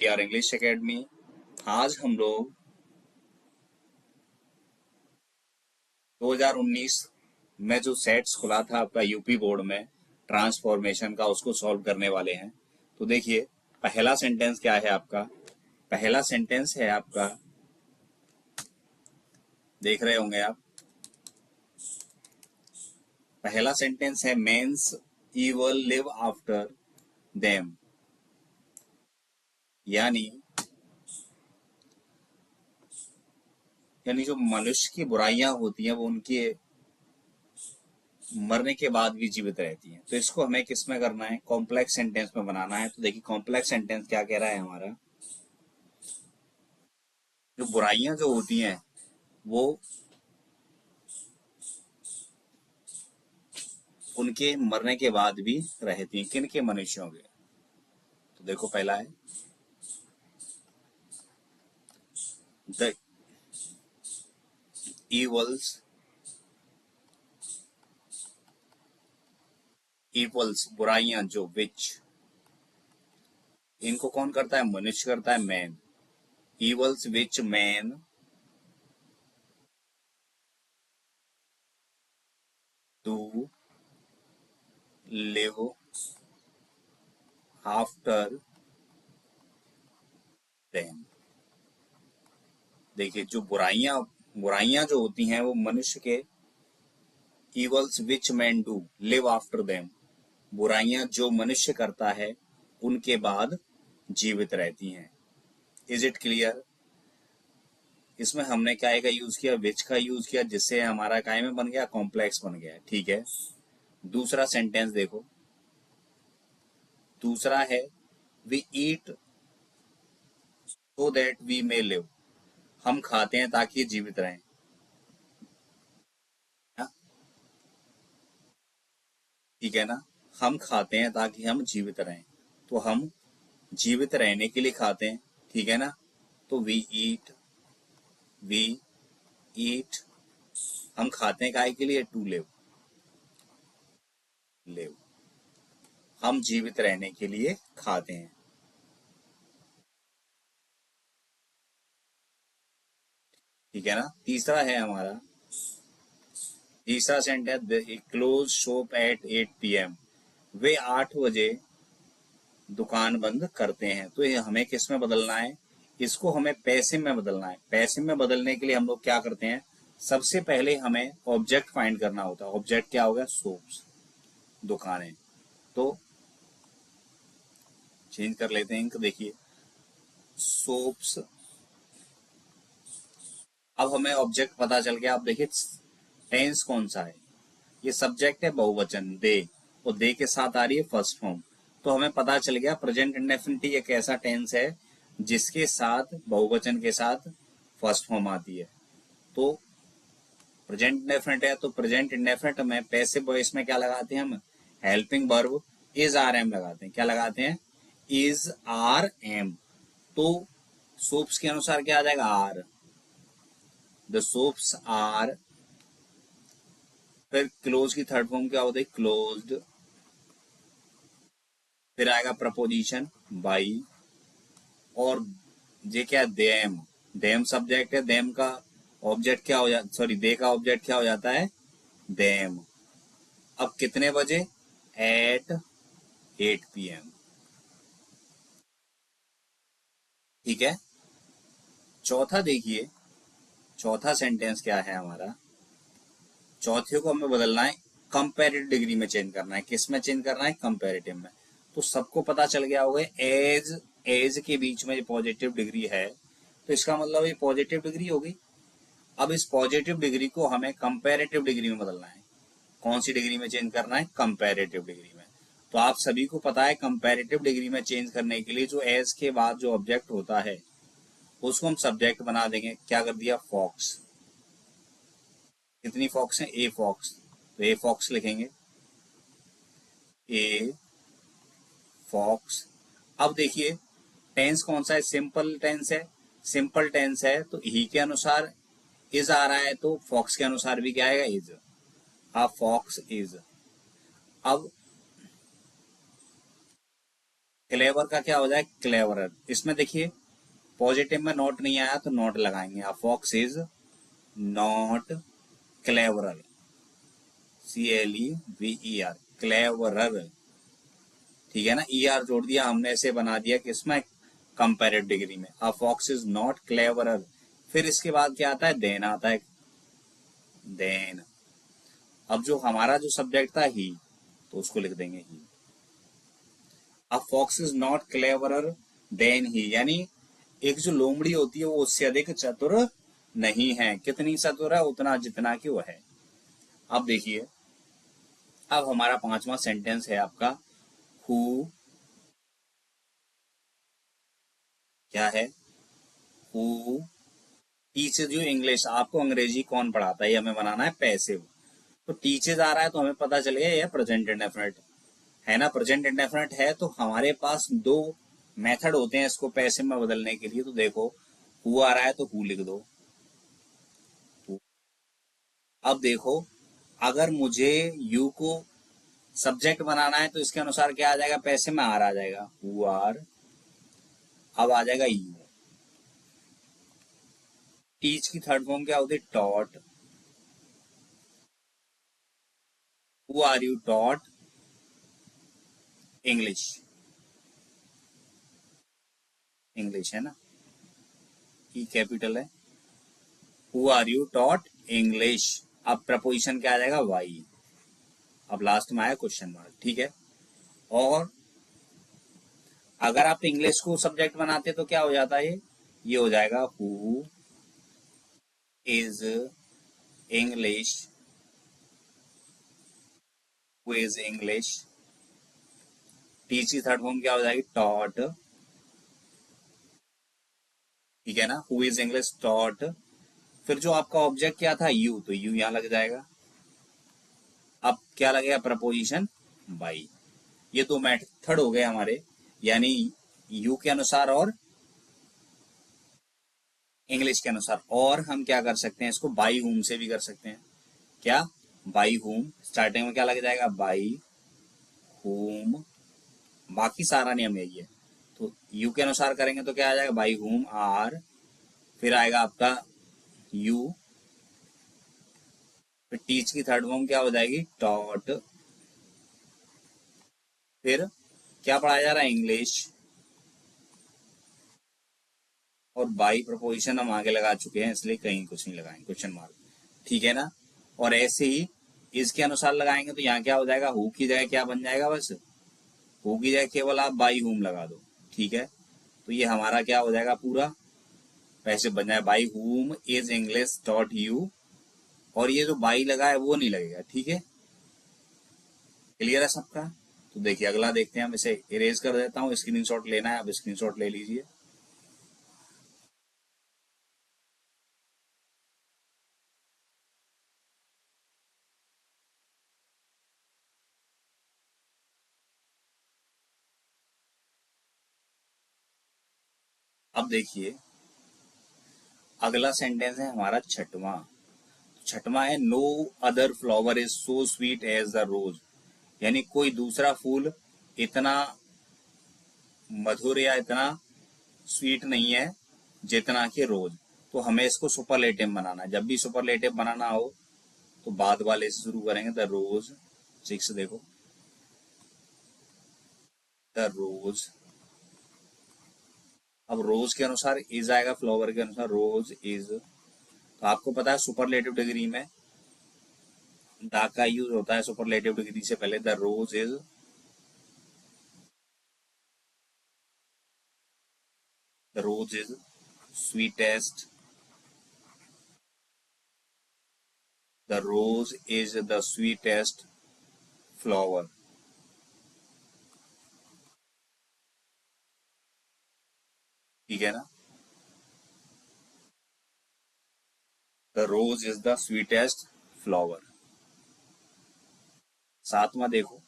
यार English academy. आज हम लोग 2019 में जो सेट्स खुला था आपका यूपी बोर्ड में ट्रांसफॉर्मेशन का, उसको सॉल्व करने वाले हैं। तो देखिए, पहला सेंटेंस क्या है आपका। पहला सेंटेंस है आपका, देख रहे होंगे आप। पहला सेंटेंस है men's evil live after them, यानी यानी जो मनुष्य की बुराइयां होती हैं वो उनके मरने के बाद भी जीवित रहती हैं। तो इसको हमें किस में करना है, कॉम्प्लेक्स सेंटेंस में बनाना है। तो देखिए, कॉम्प्लेक्स सेंटेंस क्या कह रहा है हमारा, जो बुराइयां जो होती हैं वो उनके मरने के बाद भी रहती हैं। किन के, मनुष्यों के। तो देखो, पहला है द इवल्स इवल्स बुराइयां जो, विच, इनको कौन करता है, मनुष्य करता है, man. Evils which man to live after them. देखिए, जो बुराइयां बुराइयां जो होती हैं वो मनुष्य के, evils which man do live after them, बुराइयां जो मनुष्य करता है उनके बाद जीवित रहती हैं। Is it clear. इसमें हमने क्या का यूज किया, विच का यूज किया, जिससे हमारा काय में बन गया, कॉम्प्लेक्स बन गया। ठीक है। दूसरा सेंटेंस देखो, दूसरा है we eat so that we may live, हम खाते हैं ताकि जीवित रहें। हाँ, ठीक है ना। हम खाते हैं ताकि हम जीवित रहें, तो हम जीवित रहने के लिए खाते हैं। ठीक है ना। तो वी ईट, हम खाते हैं काय के लिए, टू लिव, लिव, हम जीवित रहने के लिए खाते हैं। ठीक है ना। तीसरा है हमारा, तीसरा sentence, close shop at 8 PM, वे 8 बजे दुकान बंद करते हैं। तो ये हमें किस में बदलना है, इसको हमें पैसे में बदलना है। पैसे में बदलने के लिए हम लोग क्या करते हैं, सबसे पहले हमें ऑब्जेक्ट फाइंड करना होता है। ऑब्जेक्ट क्या होगा, शॉप्स, दुकानें। तो चेंज कर लेते हैं इनको। देखिए, सोप्स, अब हमें ऑब्जेक्ट पता चल गया। अब देखिए, टेंस कौन सा है, ये सब्जेक्ट है बहुवचन दे, और दे के साथ आ रही है फर्स्ट फॉर्म। तो हमें पता चल गया प्रेजेंट इंडेफिनिटी एक ऐसा टेंस है जिसके साथ, बहुवचन के साथ फर्स्ट फॉर्म आती है। तो प्रेजेंट इंडेफिनिट है, तो प्रेजेंट इंडेफिनिट में पैसिव वॉइस में क्या लगाते हैं हम, helping verb is are am लगाते हैं। क्या लगाते हैं, इज आर एम। तो सोप्स के अनुसार क्या आ जाएगा, आर, द सोप्स आर। फिर क्लोज की थर्ड फॉर्म क्या होती है, क्लोज्ड। फिर आएगा प्रपोजिशन बाई, और ये क्या, देम, देम सब्जेक्ट है, देम का ऑब्जेक्ट क्या हो जाता, सॉरी, दे का ऑब्जेक्ट क्या हो जाता है, देम। अब कितने बजे, एट 8 PM। ठीक है। चौथा देखिए, चौथा सेंटेंस क्या है हमारा, चौथे को हमें बदलना है, कंपेरेटिव डिग्री में चेंज करना है। किस में चेंज करना है, कंपेरेटिव में। तो सबको पता चल गया होगा, एज, एज के बीच में पॉजिटिव डिग्री है, तो इसका मतलब ये पॉजिटिव डिग्री होगी। अब इस पॉजिटिव डिग्री को हमें कंपेरेटिव डिग्री में बदलना है। कौन सी डिग्री में चेंज करना है, कंपेरेटिव डिग्री में। तो आप सभी को पता है, कंपेरेटिव डिग्री में चेंज करने के लिए जो एज के बाद जो ऑब्जेक्ट होता है उसको हम सब्जेक्ट बना देंगे। क्या कर दिया, फॉक्स। कितनी फॉक्स है, ए फॉक्स। तो ए फॉक्स लिखेंगे, ए फॉक्स। अब देखिए, टेंस कौन सा है, सिंपल टेंस है। सिंपल टेंस है तो ही के अनुसार इज आ रहा है, तो फॉक्स के अनुसार भी क्या आएगा, इज। A fox is. अब क्लेवर का क्या हो जाए, क्लेवरर। इसमें देखिए पॉजिटिव में नॉट नहीं आया तो नॉट लगाएंगे। A fox is not cleverer, CLEVER, cleverer. ठीक है ना, ER जोड़ दिया हमने, ऐसे बना दिया कि इसमें कंपेरेटिव डिग्री में। A fox is not cleverer. फिर इसके बाद क्या आता है, देन आता है, देन। अब जो हमारा जो सब्जेक्ट था ही, तो उसको लिख देंगे ही। A fox is not cleverer than he, यानी एक जो लोमड़ी होती है वो उससे अधिक चतुर नहीं है। कितनी चतुर है, उतना जितना कि वो है। अब देखिए, अब हमारा पांचवा सेंटेंस है आपका हु। क्या है, हु टीचेज यू इंग्लिश। आपको अंग्रेजी कौन पढ़ाता है, ये हमें बनाना है पैसिव। तो टीचेज आ रहा है तो हमें पता चल गया ये प्रेजेंट इंडेफिनिट है ना। प्रेजेंट इंडेफिनिट है तो हमारे पास दो मेथड होते हैं इसको पैसिव में बदलने के लिए। तो देखो, हु आ रहा है तो हु लिख दो। अब देखो, अगर मुझे यू को सब्जेक्ट बनाना है तो इसके अनुसार क्या आ जाएगा, पैसिव में आर आ जाएगा, हु आर। अब आ जाएगा यू। टीच की थर्ड फॉर्म क्या होती है, taught. Who are you taught English, English है ना, ई कैपिटल है। Who are you taught English. अब प्रपोजिशन क्या आ जाएगा, वाई। अब लास्ट में आया क्वेश्चन मार्क, ठीक है। और अगर आप इंग्लिश को सब्जेक्ट बनाते तो क्या हो जाता है, ये हो जाएगा who is English, who is English. Teach की थर्ड फॉर्म क्या हो जाएगी, टॉट। ठीक है ना, हु इज इंग्लिश टॉट। फिर जो आपका ऑब्जेक्ट क्या था, यू, तो यू यहां लग जाएगा। अब क्या लगेगा, प्रपोजिशन बाई। ये दो मेथड हो गए हमारे, यानी यू के अनुसार और इंग्लिश के अनुसार। और हम क्या कर सकते हैं, इसको बाई होम से भी कर सकते हैं। क्या, बाई होम। स्टार्टिंग में क्या लग जाएगा, बाई होम। बाकी सारा नियम यही है। तो यू के अनुसार करेंगे तो क्या आ जाएगा, बाई होम आर। फिर आएगा आपका यू। फिर टीच की थर्ड फॉर्म क्या हो जाएगी, टॉट। फिर क्या पढ़ाया जा रहा है, इंग्लिश। और बाई प्रपोजिशन हम आगे लगा चुके हैं, इसलिए कहीं कुछ नहीं लगाएंगे, क्वेश्चन मार्क। ठीक है ना। और ऐसे ही इसके अनुसार लगाएंगे तो यहाँ क्या हो जाएगा, हु की जगह क्या बन जाएगा, बस हु की जगह केवल आप बाई होम लगा दो। ठीक है, तो ये हमारा क्या हो जाएगा, पूरा वैसे बन जाए, by home is English dot U. और ये जो बाई लगा है वो नहीं लगेगा। ठीक है, क्लियर है सबका। तो देखिए अगला देखते हैं, हम इसे इरेज कर देता हूँ। स्क्रीनशॉट लेना है, अब स्क्रीनशॉट ले लीजिए। अब देखिए, अगला सेंटेंस है हमारा छठवां। छठवां है, no other flower is so sweet as the rose. यानी कोई दूसरा फूल इतना मधुर या इतना स्वीट नहीं है जितना कि रोज। तो हमें इसको सुपरलेटिव बनाना है। जब भी सुपरलेटिव बनाना हो तो बाद वाले से शुरू करेंगे, द रोज। ठीक से देखो, द रोज। अब रोज के अनुसार इज आएगा, फ्लावर के अनुसार रोज इज। तो आपको पता है सुपरलेटिव डिग्री में द का यूज होता है सुपरलेटिव डिग्री से पहले। The rose is, the rose is sweetest, the rose is the sweetest flower. ठीक है ना, the rose is the sweetest flower. सातवां देखो,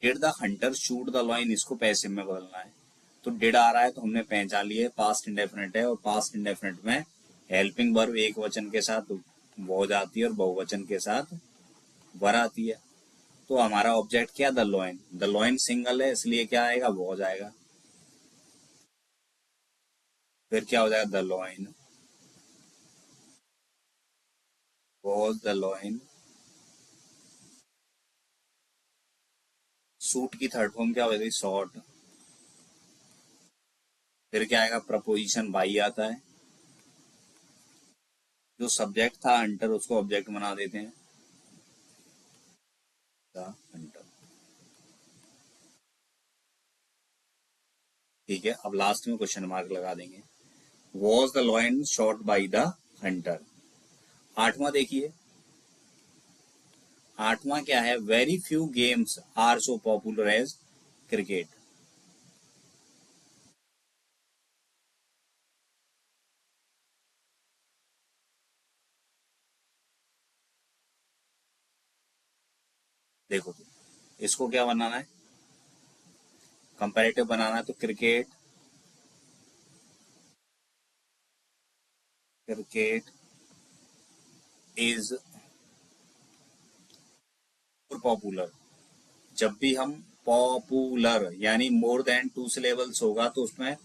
did the hunter shoot the lion. इसको पैसिव में बदलना है। तो डिड आ रहा है तो हमने पहचान लिया, पास्ट इंडेफिनिट है। और पास्ट इंडेफिनिट में हेल्पिंग वर्ब एक वचन के साथ वॉज आती है और बहुवचन के साथ वर आती है। तो हमारा ऑब्जेक्ट क्या, द लॉइन सिंगल है, इसलिए क्या आएगा, वॉज आएगा। फिर क्या हो जाएगा, the lion was the lion. Shoot की थर्ड फॉर्म क्या हो जाएगी, शॉर्ट। फिर क्या आएगा, प्रपोजिशन बाई आता है। जो सब्जेक्ट था हंटर, उसको ऑब्जेक्ट बना देते हैं, द हंटर। ठीक है, अब लास्ट में क्वेश्चन मार्क लगा देंगे। Was the lion shot by the hunter. आठवां देखिए, आठवां क्या है, very few games are so popular as cricket. देखो तो, इसको क्या बनाना है, कंपैरेटिव बनाना है, तो cricket, cricket is more popular. जब भी हम पॉपुलर यानी मोर देन टू सिलेबल्स होगा तो उसमें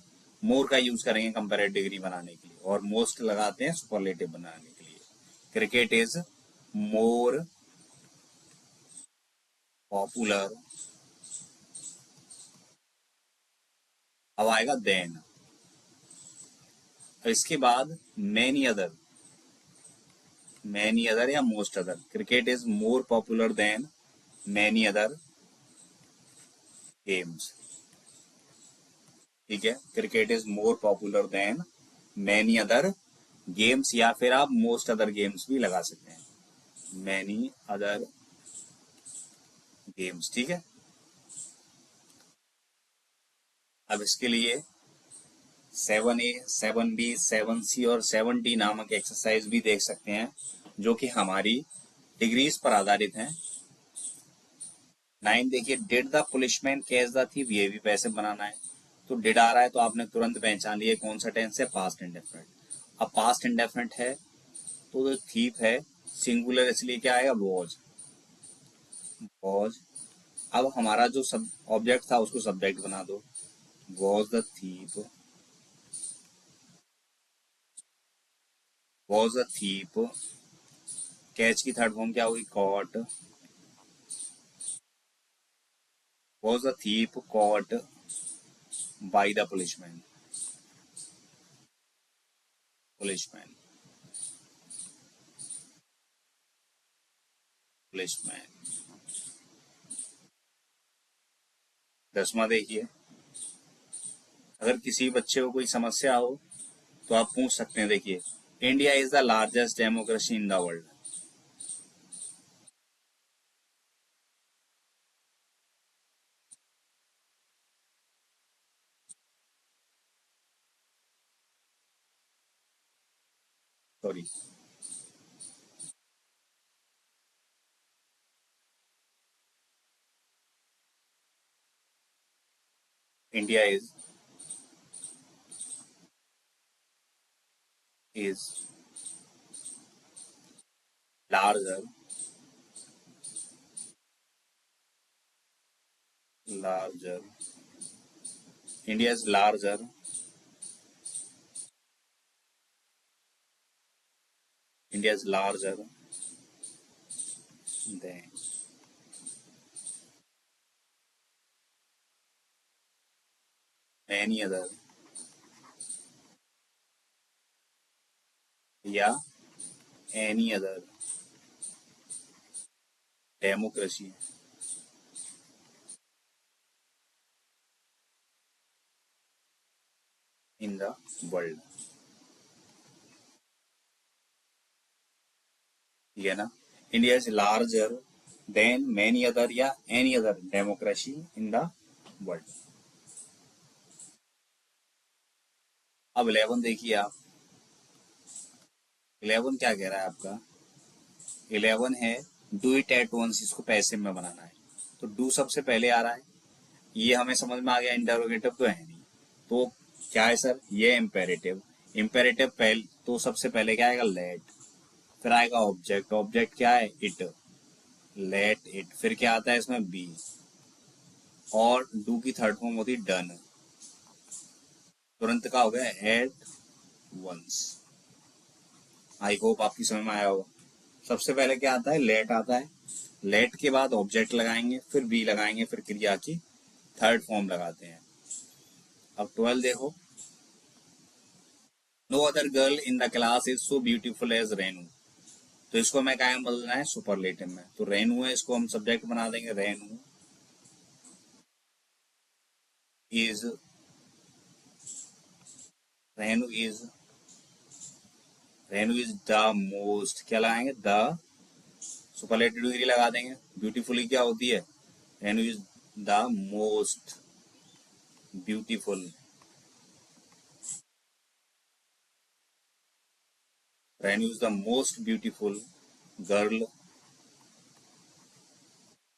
मोर का यूज करेंगे कंपैरेटिव डिग्री बनाने के लिए, और मोस्ट लगाते हैं सुपरलेटिव बनाने के लिए। Cricket is more popular. अब आएगा देन, इसके बाद मैनी अदर या most other. Cricket is more popular than many other games. ठीक है, cricket is more popular than many other games, या फिर आप मोस्ट अदर गेम्स भी लगा सकते हैं, मैनी अदर गेम्स। ठीक है, अब इसके लिए 7A 7B 7C और 7D नामक एक्सरसाइज भी देख सकते हैं, जो कि हमारी डिग्रीज पर आधारित हैं। 9 देखिए, did the policeman catch the thief, ये भी वैसे बनाना है। तो डिड आ रहा है तो आपने तुरंत पहचान लिया कौन सा टेंस है, पास्ट इंडेफिनिट। अब पास्ट इंडेफिनिट है तो जो थीफ है सिंगुलर, इसलिए क्या आएगा, वॉज। अब हमारा जो सब ऑब्जेक्ट था उसको सब्जेक्ट बना दो, was the thief, was the thief. Catch की थर्ड फॉर्म क्या होगी, caught, was the thief caught by the policeman, policeman, policeman. 10वां देखिए, अगर किसी बच्चे को कोई समस्या हो तो आप पूछ सकते हैं। देखिए, India is the largest democracy in the world. Sorry, India is larger, larger, India is larger, India is larger than any other, या any other democracy in the world. ठीक है ना, India is larger than many other या any other democracy in the world. अब 11 देखिए आप, 11 क्या कह रहा है आपका, 11 है डू इट एट वंस, इसको पैसिव में बनाना है। तो डू सबसे पहले आ रहा है, ये हमें समझ में आ गया, इंटरोगेटिव तो है नहीं। तो क्या है सर, ये इम्पेरेटिव, इम्पेरेटिव पहले तो सबसे पहले क्या आएगा, लेट, फिर आएगा ऑब्जेक्ट, ऑब्जेक्ट क्या है, इट, लेट इट, फिर क्या आता है इसमें बी, और डू की थर्ड फॉर्म होती है डन। तुरंत का हो गया एट वंस। आई होप आपकी समझ में आया होगा। सबसे पहले क्या आता है, लेट आता है, लेट के बाद ऑब्जेक्ट लगाएंगे, फिर बी लगाएंगे, फिर क्रिया की थर्ड फॉर्म लगाते हैं। अब 12 देखो, no other girl in the class is so beautiful as Renu. तो इसको हमें क्या बदलना है, सुपरलेटिव में। तो रेनू है, इसको हम सब्जेक्ट बना देंगे, is Renu is Renu is the most, क्या लगाएंगे, द सुपरलेटिव डिग्री लगा देंगे। ब्यूटीफुली क्या होती है, Renu is the most beautiful, Renu is the most beautiful girl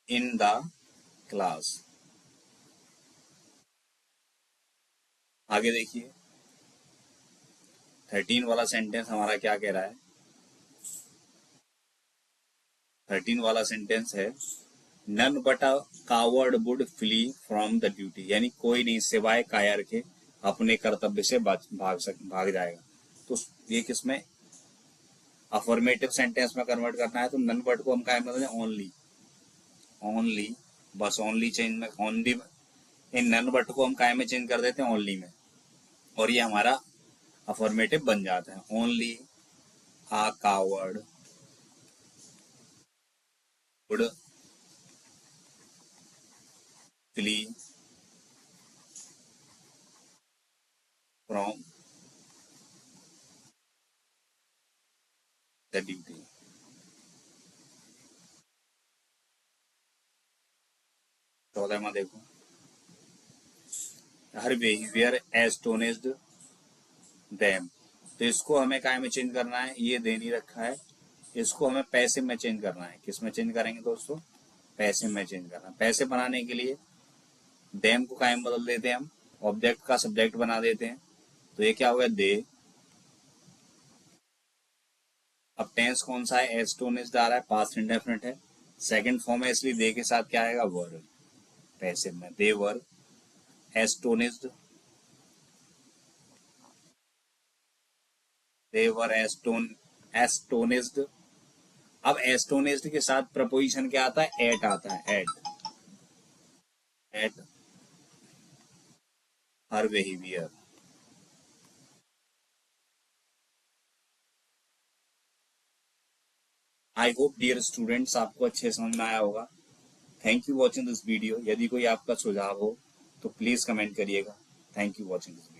in the class. आगे देखिए 13 वाला सेंटेंस हमारा क्या कह रहा है। 13 वाला सेंटेंस है, none but a coward would flee from the duty, यानी कोई नहीं सिवाय कायर के अपने कर्तव्य से भाग जाएगा। तो ये किसमें, अफर्मेटिव सेंटेंस में कन्वर्ट करना है, तो नन बट को हम क्या मतलब ओनली, ओनली, बस ओनली चेंज में, ओनली इन नन बट को हम काय में चेंज कर देते हैं, ओनली में, और ये हमारा अफर्मेटिव बन जाता है। Only a coward would flee from the duty. 14 में देखो, हर बिहेवियर एस्टोनिस्ड देम। तो इसको हमें काय में चेंज करना है, ये दे नहीं रखा है, इसको हमें पैसिव में चेंज करना है। किस में चेंज करेंगे दोस्तों, पैसिव में चेंज करना है। पैसिव बनाने के लिए देम को काय में बदल देते हैं हम, ऑब्जेक्ट का सब्जेक्ट बना देते हैं। तो ये क्या हो गया, दे। अब टेंस कौन सा है, एस्टोनिस्ड आ रहा है, पास्ट इंडेफिनिट है, सेकंड फॉर्म है, इसलिए दे के साथ क्या आएगा, वर। पैसिव में they were astonished, they were astonished. अब एस्टोनिस्ड के साथ प्रपोजिशन क्या आता है, एट आता है, at her behaviour. I hope dear students आपको अच्छे समझ में आया होगा। Thank you watching this video. यदि कोई आपका सुझाव हो तो प्लीज कमेंट करिएगा। Thank you watching this video.